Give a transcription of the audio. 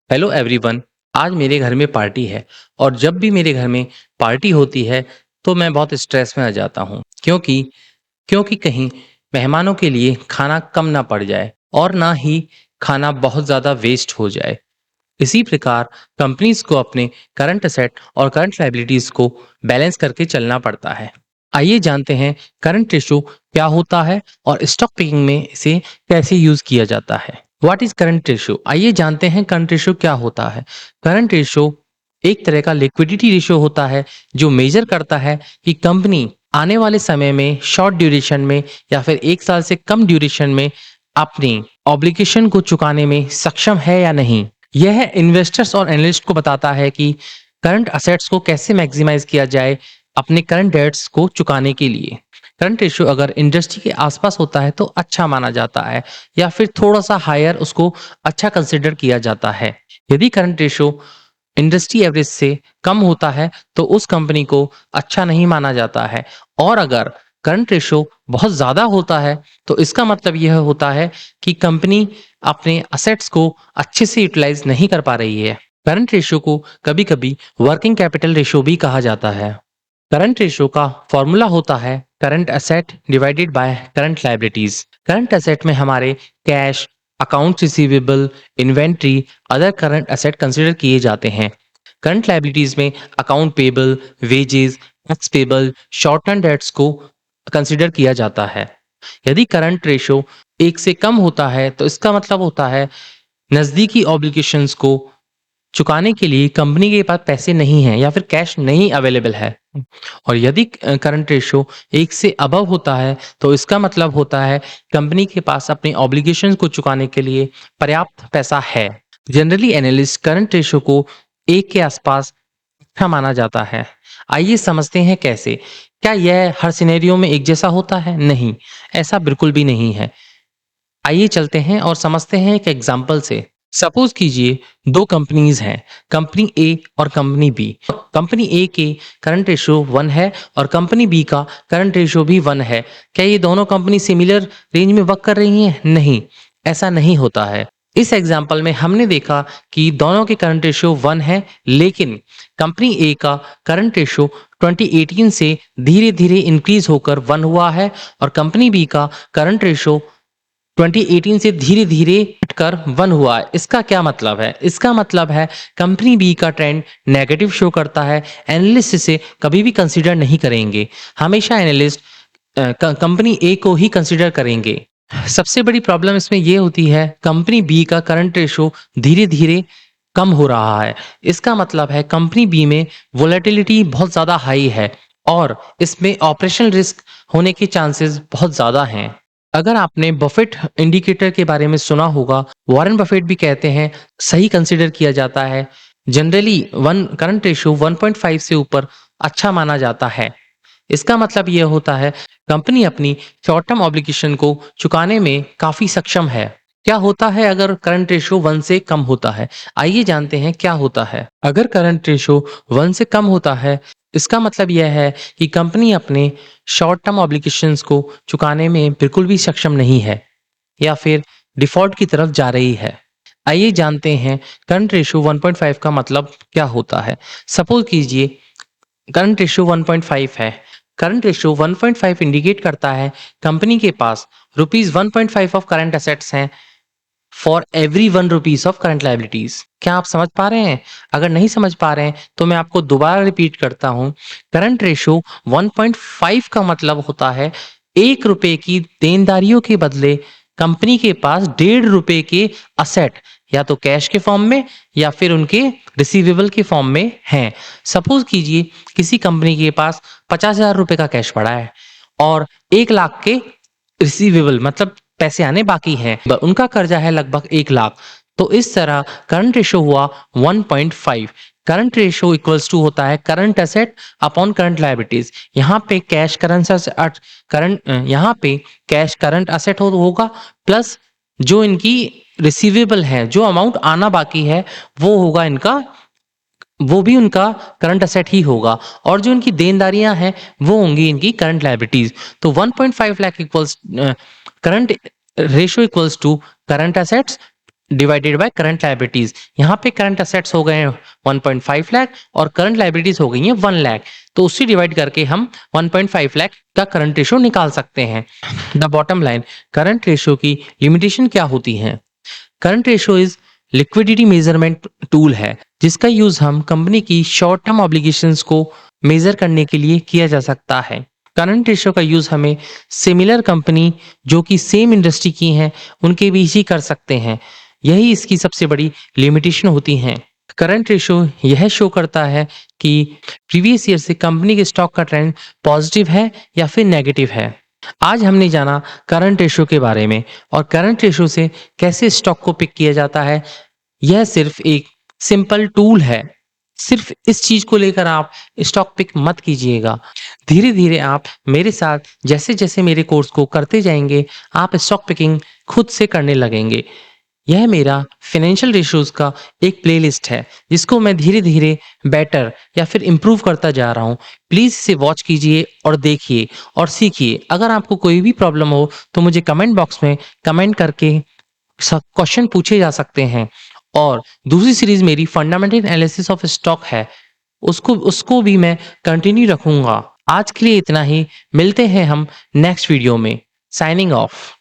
Hello everyone. आज मेरे घर में पार्टी है और जब भी मेरे घर में पार्टी होती है तो मैं बहुत स्ट्रेस में आ जाता हूँ क्योंकि क्योंकि कहीं मेहमानों के लिए खाना कम ना पड़ जाए और ना ही खाना बहुत ज़्यादा वेस्ट हो जाए। इसी प्रकार कंपनीज को अपने करंट असेट और करंट लायबिलिटीज को बैलेंस करके चलना पड़ता है। आइए जानते हैं करंट रेशो क्या होता है और स्टॉक पिकिंग में इसे कैसे यूज किया जाता है। What is current ratio? आइए जानते हैं करंट रेशो क्या होता है। करंट रेशो एक तरह का लिक्विडिटी रेशो होता है जो मेजर करता है कि कंपनी आने वाले समय में शॉर्ट ड्यूरेशन में या फिर 1 साल से कम ड्यूरेशन में अपनी ऑब्लिगेशन को चुकाने में सक्षम है या नहीं। यह इन्वेस्टर्स और एनालिस्ट को बताता है कि करंट असेट्स को कैसे मैक्सिमाइज किया जाए अपने करंट डेट्स को चुकाने के लिए। करंट रेशियो अगर इंडस्ट्री के आसपास होता है तो अच्छा माना जाता है या फिर थोड़ा सा हायर उसको अच्छा कंसिडर किया जाता है। यदि करंट रेशियो इंडस्ट्री एवरेज से कम होता है तो उस कंपनी को अच्छा नहीं माना जाता है। और अगर करंट रेशियो बहुत ज़्यादा होता है तो इसका मतलब यह होता है कि कंपनी अपने असेट्स को अच्छे से यूटिलाइज नहीं कर पा रही है। करंट रेशियो को कभी-कभी वर्किंग कैपिटल रेशियो भी कहा जाता है। करंट रेशियो का फॉर्मूला होता है current asset divided by current liabilities. Current asset में हमारे cash, accounts receivable, inventory, other current asset consider किए जाते हैं। करंट लायबिलिटीज में account payable, wages, tax payable, short term debts को कंसिडर किया जाता है। यदि करंट रेशियो 1 से कम होता है तो इसका मतलब होता है नज़दीकी ऑब्लिगेशंस को चुकाने के लिए कंपनी के पास पैसे नहीं हैं या फिर कैश नहीं अवेलेबल है। और यदि करंट रेशियो 1 से अबव होता है तो इसका मतलब होता है कंपनी के पास अपने ऑब्लिगेशंस को चुकाने के लिए पर्याप्त पैसा है। जनरली एनालिस्ट करंट रेशियो को 1 के आसपास अच्छा माना जाता है। आइए समझते हैं कैसे। क्या यह हर सिनेरियो में एक जैसा होता है? नहीं, ऐसा बिल्कुल भी नहीं है। आइए चलते हैं और समझते हैं एक एग्जाम्पल से। सपोज कीजिए दो कंपनीज हैं, कंपनी ए और कंपनी बी। कंपनी ए के करंट रेशियो 1 है और कंपनी बी का करंट रेशियो भी 1 है। क्या ये दोनों कंपनी सिमिलर रेंज में वर्क कर रही हैं? नहीं, ऐसा नहीं होता है। इस एग्जाम्पल में हमने देखा कि दोनों के करंट रेशियो 1 है, लेकिन कंपनी ए का करंट रेशियो 2018 से धीरे धीरे इंक्रीज होकर 1 हुआ है और कंपनी बी का करंट रेशियो 2018 से धीरे धीरे घटकर 1 हुआ है। इसका क्या मतलब है? इसका मतलब है कंपनी बी का ट्रेंड नेगेटिव शो करता है। एनालिस्ट इसे कभी भी कंसीडर नहीं करेंगे। हमेशा एनालिस्ट कंपनी ए को ही कंसीडर करेंगे। सबसे बड़ी प्रॉब्लम इसमें यह होती है कंपनी बी का करंट रेशो धीरे धीरे कम हो रहा है। इसका मतलब है कंपनी बी में वोलेटिलिटी बहुत ज़्यादा हाई है और इसमें ऑपरेशनल रिस्क होने के चांसेस बहुत ज़्यादा हैं। अगर आपने बफेट इंडिकेटर के बारे में सुना होगा, वॉरेन बफेट भी कहते हैं सही कंसीडर किया जाता है। जनरली वन करंट रेशियो 1.5 से ऊपर अच्छा माना जाता है। इसका मतलब यह होता है कंपनी अपनी शॉर्ट टर्म ऑब्लिगेशन को चुकाने में काफी सक्षम है। क्या होता है अगर करंट रेशियो 1 से कम होता है? आइए जानते हैं क्या होता है। अगर करंट रेशियो 1 से कम होता है इसका मतलब यह है कि कंपनी अपने शॉर्ट टर्म ऑब्लिगेशंस को चुकाने में बिल्कुल भी सक्षम नहीं है या फिर डिफॉल्ट की तरफ जा रही है। आइए जानते हैं करंट रेशियो 1.5 का मतलब क्या होता है। सपोज कीजिए करंट रेशियो 1.5 है। करंट रेशियो 1.5 इंडिकेट करता है कंपनी के पास रुपीज 1.5 ऑफ करंट असेट्स हैं for every 1 rupees of current liabilities. क्या आप समझ पा रहे हैं? अगर नहीं समझ पा रहे हैं तो मैं आपको दोबारा रिपीट करता हूं। करंट रेशियो 1.5 का मतलब होता है 1 रुपए की देनदारियों के बदले कंपनी के पास 1.5 रुपए के असेट या तो कैश के फॉर्म में या फिर उनके रिसीवेबल के फॉर्म में हैं। सपोज कीजिए किसी कंपनी के पास 50,000 रुपए का कैश पड़ा है और 1 लाख के रिसीवेबल मतलब पैसे आने बाकी हैं। उनका कर्जा है लगभग 1 लाख। तो इस तरह करंट रेशो हुआ 1.5। करंट रेशो इक्वल्स टू होता है current asset upon current liabilities. यहाँ पे कैश कैश करंट असेट होगा प्लस जो इनकी रिसीवेबल है, जो अमाउंट आना बाकी है वो होगा इनका, वो भी उनका करंट असेट ही होगा और जो इनकी देनदारियां हैं वो होंगी इनकी करंट लायबिलिटीज। तो 1.5 lakh equals current ratio equals to current assets divided by current liabilities. यहाँ पे करंट असेट्स हो गए हैं 1.5 लाख और करंट लायबिलिटीज हो गई हैं 1 लाख। तो उससे डिवाइड करके हम 1.5 लाख का करंट रेशो निकाल सकते हैं। The bottom line, current ratio की लिमिटेशन क्या होती है? Current ratio is liquidity measurement tool है जिसका यूज हम कंपनी की शॉर्ट टर्म ऑब्लिगेशंस को मेजर करने के लिए किया जा सकता है। करंट रेशो का यूज हमें सिमिलर कंपनी जो कि सेम इंडस्ट्री की हैं उनके बीच ही कर सकते हैं। यही इसकी सबसे बड़ी लिमिटेशन होती है। करंट रेशो यह शो करता है कि प्रीवियस ईयर से कंपनी के स्टॉक का ट्रेंड पॉजिटिव है या फिर नेगेटिव है। आज हमने जाना करंट रेशो के बारे में और करंट रेशो से कैसे स्टॉक को पिक किया जाता है। यह सिर्फ एक सिंपल टूल है। सिर्फ इस चीज को लेकर आप स्टॉक पिक मत कीजिएगा। धीरे धीरे आप मेरे साथ जैसे जैसे मेरे कोर्स को करते जाएंगे आप स्टॉक पिकिंग खुद से करने लगेंगे। यह मेरा फाइनेंशियल रेशियोज का एक प्लेलिस्ट है जिसको मैं धीरे धीरे बेटर या फिर इम्प्रूव करता जा रहा हूँ। प्लीज़ इसे वॉच कीजिए और देखिए और सीखिए। अगर आपको कोई भी प्रॉब्लम हो तो मुझे कमेंट बॉक्स में कमेंट करके क्वेश्चन पूछे जा सकते हैं। और दूसरी सीरीज मेरी फंडामेंटल एनालिसिस ऑफ स्टॉक है, उसको उसको भी मैं कंटिन्यू रखूंगा। आज के लिए इतना ही, मिलते हैं हम नेक्स्ट वीडियो में। Signing off.